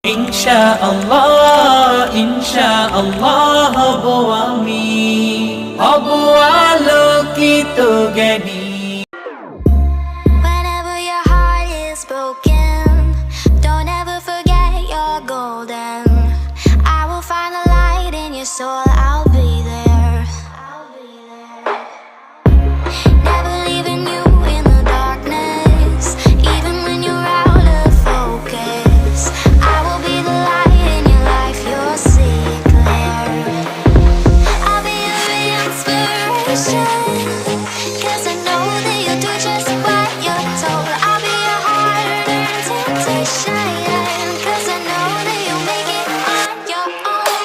Insha'Allah, Insha'Allah হবো আমি, হবো আলোকিত জ্ঞানী। Whenever your heart is broken, don't ever forget you're golden. I will find the light in your soul, I'll be there. Never leaving you in the darkness, even when you're out of focus. I will be the light in your life, you'll see it clear. I'll be your inspiration, 'cause I know that you'll do just what you're told. I'll be your hard-earned temptation, 'cause I know that you'll make it on your own.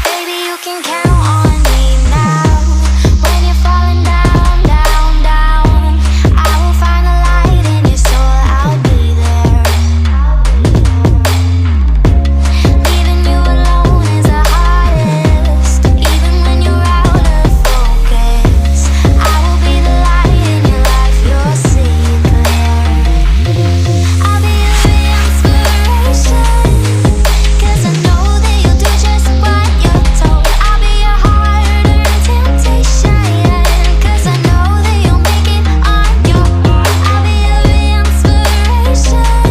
Baby, you can count on me now. When you're falling down, down, down, I will find the light in your soul, I'll be there. Leaving you alone is the hardest, even when you're out of focus. I will be the light in your life, you'll see it clear. I'll be your inspiration, 'cause I know that you'll do just what you're told. I'll be your hard-earned temptation, 'cause I know that you'll make it on your own. I'll be your inspiration,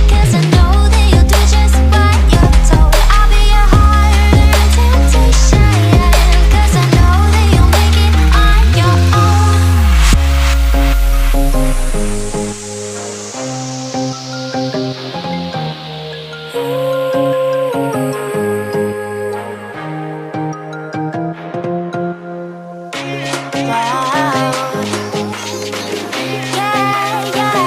'cause I know that you'll do just what you're told. I'll be your hard-earned temptation, 'cause I know that you'll make it on your own. Wow. Yeah, yeah.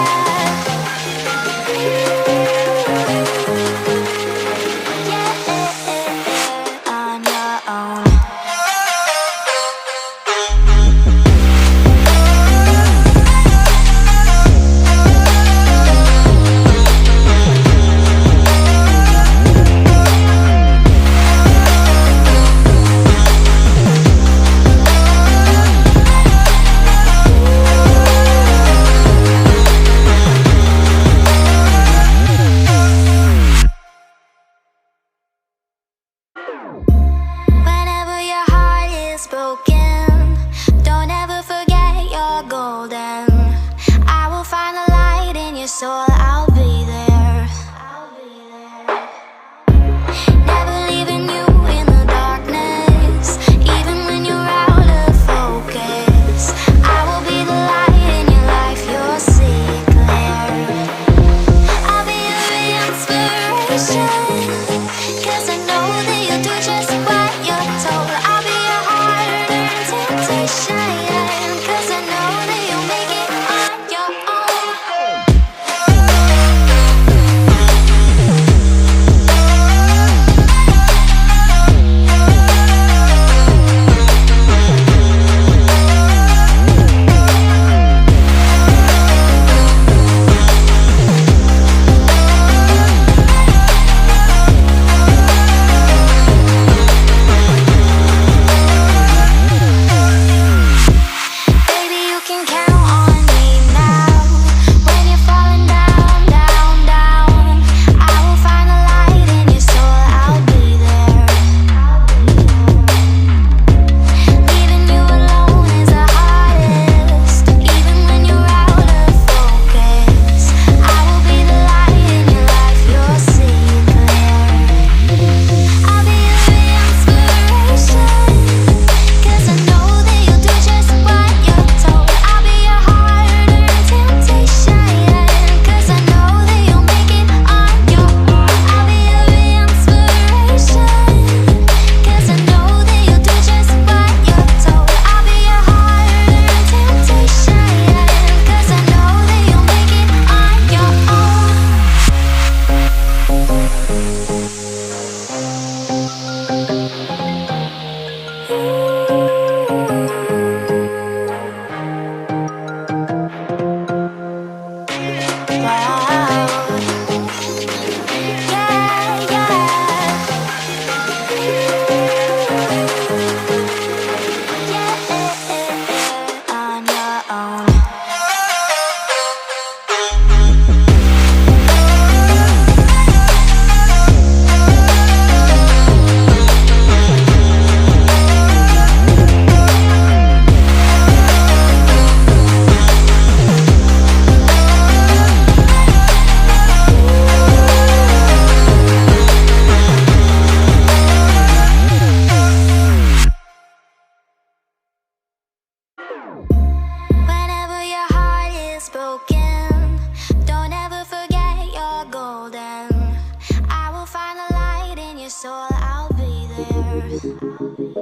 On your own. Whenever your heart is broken, don't ever forget you're golden. I will find the light in your soul, I'll be there. Never leaving you in the darkness, even when you're out of focus. I will be the light in your life, you'll see it clear. I'll be your inspiration, 'cause I know that you'll do just what you're told. I'll be your hard-earned I'll be